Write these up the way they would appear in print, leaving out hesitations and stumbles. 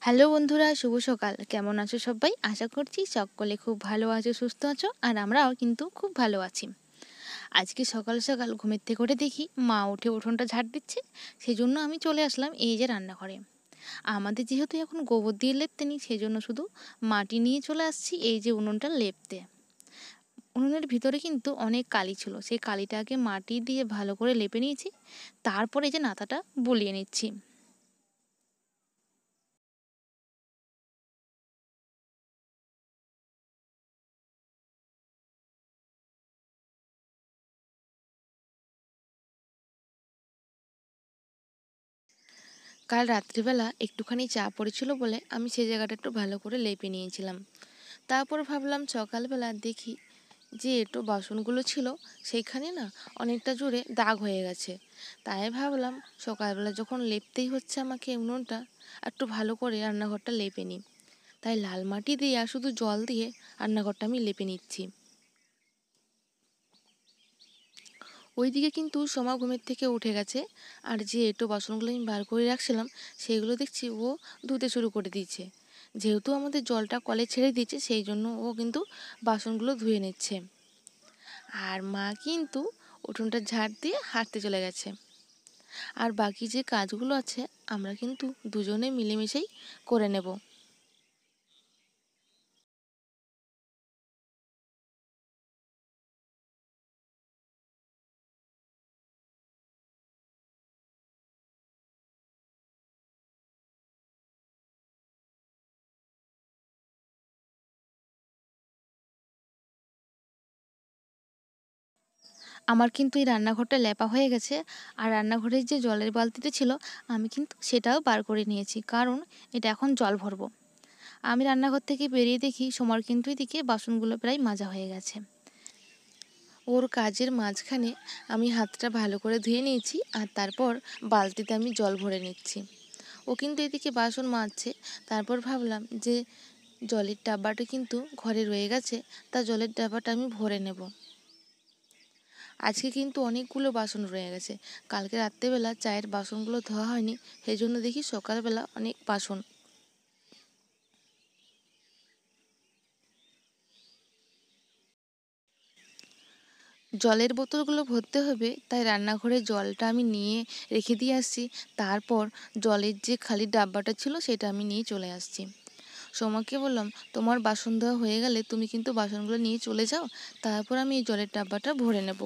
Hello বন্ধুরা, শুভ সকাল। কেমন আছো সবাই? আশা করছি সকলে খুব ভালো আছো, সুস্থ আছো, আর আমরাও কিন্তু খুব ভালো আছি। আজকে সকাল সকাল ঘুমের থেকে উঠে দেখি মা উঠে উঠোনটা ঝাড় দিচ্ছে। সেই জন্য আমি চলে আসলাম এই যে রান্নাঘরে। আমাদের যেহেতু এখন গোবর দিয়ে লেপতে নেই, সেই জন্য শুধু মাটি নিয়ে চলে আসছি এই যে উনুনটা লেপতে। উনুনের ভিতরে কিন্তু অনেক কালি ছিল, সেই কালিটাকে মাটি দিয়ে ভালো করে লেপে নিয়েছি। তারপরে এই যে নাতাটা বুলিয়ে নিচ্ছি। কাল রাত্রিবেলা একটুখানি চা পড়েছিল বলে আমি সেই জায়গাটা একটু ভালো করে লেপে নিয়েছিলাম। তারপর ভাবলাম সকালবেলা দেখি যে একটু বাসনগুলো ছিল সেইখানে না অনেকটা জোরে দাগ হয়ে গেছে। তাই ভাবলাম সকালবেলা যখন লেপতেই হচ্ছে আমাকে উনুনটা, একটু ভালো করে রান্নাঘরটা লেপে নিই। তাই লাল মাটি দিয়ে আর শুধু জল দিয়ে রান্নাঘরটা আমি লেপে নিচ্ছি। ওইদিকে কিন্তু সোমা ঘুমের থেকে উঠে গেছে, আর যে এঁটো বাসনগুলো আমি বার করে রাখছিলাম সেইগুলো দেখছি ও ধুতে শুরু করে দিয়েছে। যেহেতু আমাদের জলটা কলে ছেড়ে দিয়েছে, সেই জন্য ও কিন্তু বাসনগুলো ধুয়ে নিচ্ছে। আর মা কিন্তু উঠোনটা ঝাড় দিয়ে হাঁটতে চলে গেছে। আর বাকি যে কাজগুলো আছে আমরা কিন্তু দুজনে মিলেমিশেই করে নেব। আমার কিন্তু এই রান্নাঘরটা লেপা হয়ে গেছে। আর রান্নাঘরের যে জলের বালতিটা ছিল আমি কিন্তু সেটাও বার করে নিয়েছি, কারণ এটা এখন জল ভরবো। আমি রান্নাঘর থেকে বেরিয়ে দেখি সোমার কিন্তু এদিকে বাসনগুলো প্রায় মাজা হয়ে গেছে। ওর কাজের মাঝখানে আমি হাতটা ভালো করে ধুয়ে নিয়েছি, আর তারপর বালতিতে আমি জল ভরে নিচ্ছি। ও কিন্তু এদিকে বাসন মাজছে। তারপর ভাবলাম যে জলের ডাব্বাটা কিন্তু ঘরে রয়ে গেছে, তা জলের ডাব্বাটা আমি ভরে নেব। আজকে কিন্তু অনেকগুলো বাসন রয়ে গেছে। কালকে রাত্রেবেলা চায়ের বাসনগুলো ধোয়া হয়নি, সেই জন্য দেখি সকালবেলা অনেক বাসন। জলের বোতলগুলো ভরতে হবে, তাই রান্নাঘরে জলটা আমি নিয়ে রেখে দিয়ে আসছি। তারপর জলের যে খালি ডাব্বাটা ছিল সেটা আমি নিয়ে চলে আসছি। সোমাকে বললাম, তোমার বাসন ধোয়া হয়ে গেলে তুমি কিন্তু বাসনগুলো নিয়ে চলে যাও, তারপর আমি এই জলের ডাব্বাটা ভরে নেব।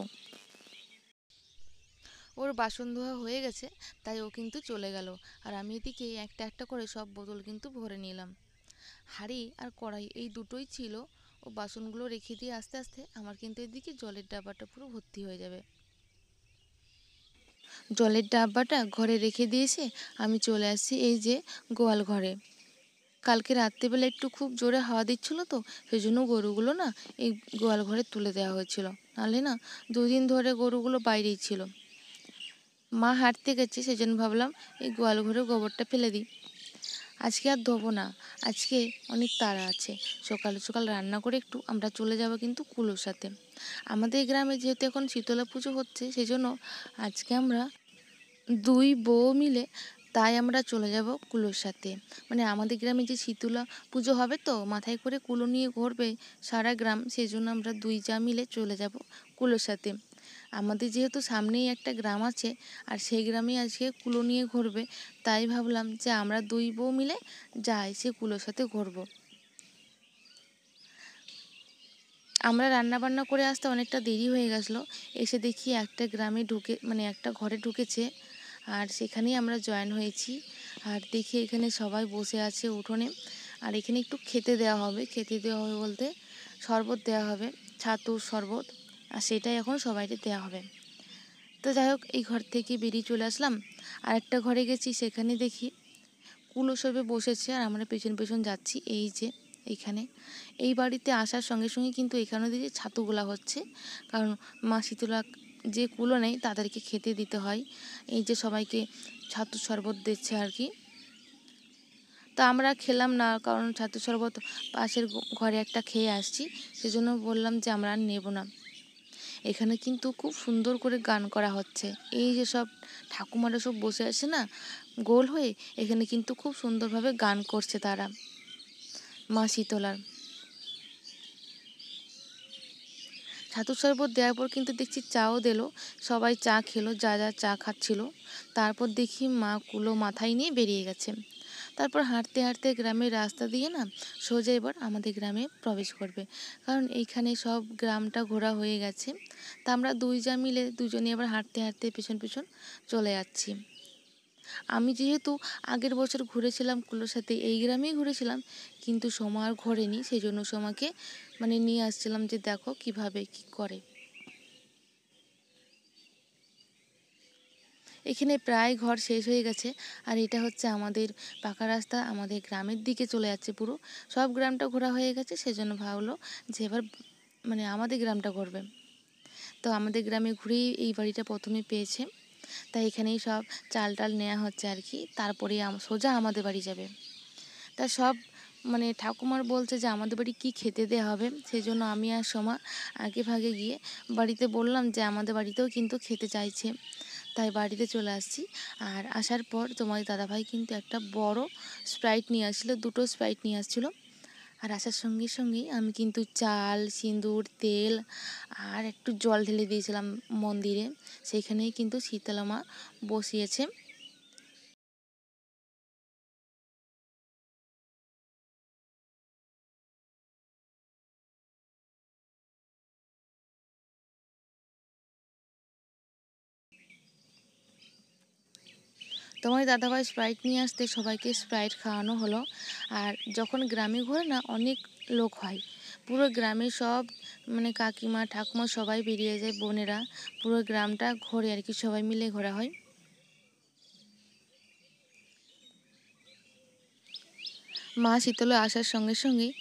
ওর বাসন ধোয়া হয়ে গেছে, তাই ও কিন্তু চলে গেল। আর আমি এদিকে একটা একটা করে সব বোতল কিন্তু ভরে নিলাম। হাঁড়ি আর কড়াই এই দুটোই ছিল। ও বাসনগুলো রেখে দিয়ে আস্তে আস্তে আমার কিন্তু এদিকে জলের ডাব্বাটা পুরো ভর্তি হয়ে যাবে। জলের ডাব্বাটা ঘরে রেখে দিয়েছে, আমি চলে আসছি এই যে গোয়াল ঘরে। কালকে রাত্রিবেলা একটু খুব জোরে হাওয়া দিচ্ছিল, তো সেই জন্য গরুগুলো না এই গোয়াল ঘরে তুলে দেওয়া হয়েছিল। নাহলে না দুদিন ধরে গরুগুলো বাইরেই ছিল। মা হাঁটতে গেছে, সেই জন্য ভাবলাম এই গোয়াল ঘরে গোবরটা ফেলে দিই। আজকে আর ধোবো না, আজকে অনেক তাড়া আছে। সকাল সকাল রান্না করে একটু আমরা চলে যাব কিন্তু কুলোর সাথে। আমাদের গ্রামে যেহেতু এখন শীতলা পুজো হচ্ছে, সেই জন্য আজকে আমরা দুই বউ মিলে তাই আমরা চলে যাব কুলোর সাথে। মানে আমাদের গ্রামে যে শীতলা পুজো হবে, তো মাথায় করে কুলো নিয়ে ঘুরবে সারা গ্রাম, সেই জন্য আমরা দুই যা মিলে চলে যাব কুলোর সাথে। আমাদের যেহেতু সামনেই একটা গ্রাম আছে, আর সেই গ্রামেই আজকে কুলো নিয়ে ঘুরবে, তাই ভাবলাম যে আমরা দুই বউ মিলে যাই সে কুলোর সাথে ঘুরবো। আমরা রান্না বান্না করে আসতে অনেকটা দেরি হয়ে গেছিলো। এসে দেখি একটা গ্রামে ঢুকে, মানে একটা ঘরে ঢুকেছে, আর সেখানেই আমরা জয়েন হয়েছি। আর দেখি এখানে সবাই বসে আছে উঠোনে। আর এখানে একটু খেতে দেওয়া হবে, খেতে দেওয়া হবে বলতে শরবত দেওয়া হবে, ছাতুর শরবত। আর সেটাই এখন সবাইকে দেওয়া হবে। তো যাই হোক, এই ঘর থেকে বেরিয়ে চলে আসলাম। আর একটা ঘরে গেছি, সেখানে দেখি কুলো সবে বসেছে, আর আমরা পেছন পেছন যাচ্ছি। এই যে এইখানে এই বাড়িতে আসার সঙ্গে সঙ্গে কিন্তু এখানে দিকে ছাতুগুলা হচ্ছে, কারণ মা শীতলা যে কুলো নেই তাদেরকে খেতে দিতে হয়। এই যে সবাইকে ছাতুর শরবত দিচ্ছে আর কি। তো আমরা খেলাম না, কারণ ছাতুর শরবত পাশের ঘরে একটা খেয়ে আসছি, সেজন্য বললাম যে আমরা আর নেব না। এখানে কিন্তু খুব সুন্দর করে গান করা হচ্ছে। এই যে সব ঠাকুমারা সব বসে আছে না গোল হয়ে, এখানে কিন্তু খুব সুন্দরভাবে গান করছে তারা মা শীতলার। ছাতুর শরবত দেওয়ার পর কিন্তু দেখছি চাও দিলো, সবাই চা খেলো, যা যা চা খাচ্ছিল। তারপর দেখি মা কুলো মাথায় নিয়ে বেরিয়ে গেছে। তারপর হাঁটতে হাঁটতে গ্রামের রাস্তা দিয়ে না সোজা এবার আমাদের গ্রামে প্রবেশ করবে, কারণ এইখানে সব গ্রামটা ঘোরা হয়ে গেছে। তা আমরা দুজনে এবার হাঁটতে হাঁটতে পেছন পেছন চলে যাচ্ছি। আমি যেহেতু আগের বছর ঘুরেছিলাম কুলোর সাথে, এই গ্রামেই ঘুরেছিলাম, কিন্তু সোমা আর ঘোরেনি, সেই জন্য সোমাকে নিয়ে আসছিলাম যে দেখো কিভাবে কি করে। এখানে প্রায় ঘর শেষ হয়ে গেছে, আর এটা হচ্ছে আমাদের পাকা রাস্তা, আমাদের গ্রামের দিকে চলে যাচ্ছে পুরো। সব গ্রামটা ঘোরা হয়ে গেছে, সেজন্য ভাবলো যে এবার আমাদের গ্রামটা ঘুরবে। তো আমাদের গ্রামে ঘুরেই এই বাড়িটা প্রথমে পেয়েছে, তাই এখানেই সব চাল টাল নেওয়া হচ্ছে আর কি, তারপরে সোজা আমাদের বাড়ি যাবে। তা সব ঠাকুমার বলছে যে আমাদের বাড়ি কী খেতে দেওয়া হবে, সেই জন্য আমি আর সোমা আগে ভাগে গিয়ে বাড়িতে বললাম যে আমাদের বাড়িতেও কিন্তু খেতে চাইছে, তাই বাড়িতে চলে আসছি। আর আসার পর তোমাদের দাদাভাই কিন্তু একটা বড় স্প্রাইট নিয়ে আসছিলো, 2টো স্প্রাইট নিয়ে আসছিলো। আর আসার সঙ্গে সঙ্গেই আমি কিন্তু চাল, সিঁদুর, তেল আর একটু জল ঢেলে দিয়েছিলাম মন্দিরে, সেইখানেই কিন্তু শীতলা মা বসিয়েছে। তোমার দাদাভাই স্প্রাইট নিয়ে আসতে সবাইকে স্প্রাইট খাওয়ানো হলো। আর যখন গ্রামে ঘোরে না অনেক লোক হয়, পুরো গ্রামে সব কাকিমা ঠাকুমা সবাই বেরিয়ে যায়, বোনেরা পুরো গ্রামটা ঘোরে আর কি, সবাই মিলে ঘোরা হয়। মা শীতলা আসার সঙ্গে সঙ্গেই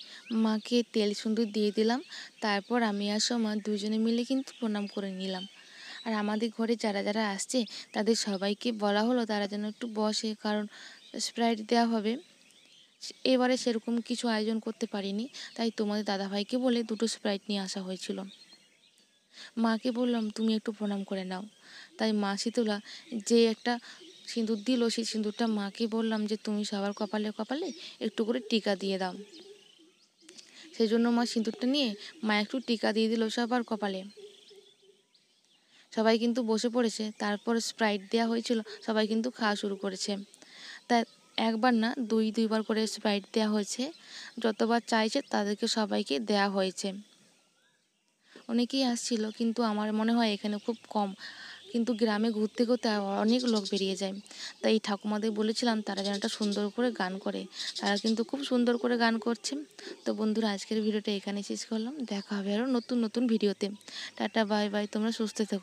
মাকে তেল সিঁদুর দিয়ে দিলাম। তারপর আমি আর সোমা দুজনে মিলে কিন্তু প্রণাম করে নিলাম। আর আমাদের ঘরে যারা যারা আসছে তাদের সবাইকে বলা হলো তারা যেন একটু বসে, কারণ স্প্রাইট দেওয়া হবে। এবারে সেরকম কিছু আয়োজন করতে পারিনি, তাই তোমাদের দাদাভাইকে বলে 2টো স্প্রাইট নিয়ে আসা হয়েছিল। মাকে বললাম তুমি একটু প্রণাম করে নাও, তাই মা শীতলা যে একটা সিঁদুর দিল, সেই সিঁদুরটা মাকে বললাম যে তুমি সবার কপালে কপালে একটু করে টিকা দিয়ে দাও। সেই জন্য মা সিঁদুরটা নিয়ে মা একটু টিকা দিয়ে দিল সবার কপালে। সবাই কিন্তু বসে পড়েছে, তারপর স্প্রাইট দেওয়া হয়েছিল, সবাই কিন্তু খাওয়া শুরু করেছে। তা একবার না দুইবার করে স্প্রাইট দেওয়া হয়েছে, যতবার চাইছে তাদেরকে সবাইকে দেওয়া হয়েছে। অনেকেই আসছিল, কিন্তু আমার মনে হয় এখানে খুব কম, কিন্তু গ্রামে ঘুরতে ঘুরতে অনেক লোক বেরিয়ে যায়। তাই ঠাকুমাদের বলেছিলাম তারা যেন একটা সুন্দর করে গান করে, তারা কিন্তু খুব সুন্দর করে গান করছে। তো বন্ধুরা, আজকের ভিডিওটা এখানে শেষ করলাম, দেখা হবে আরও নতুন নতুন ভিডিওতে। টাটা, বাই বাই, তোমরা সুস্থ থেকো।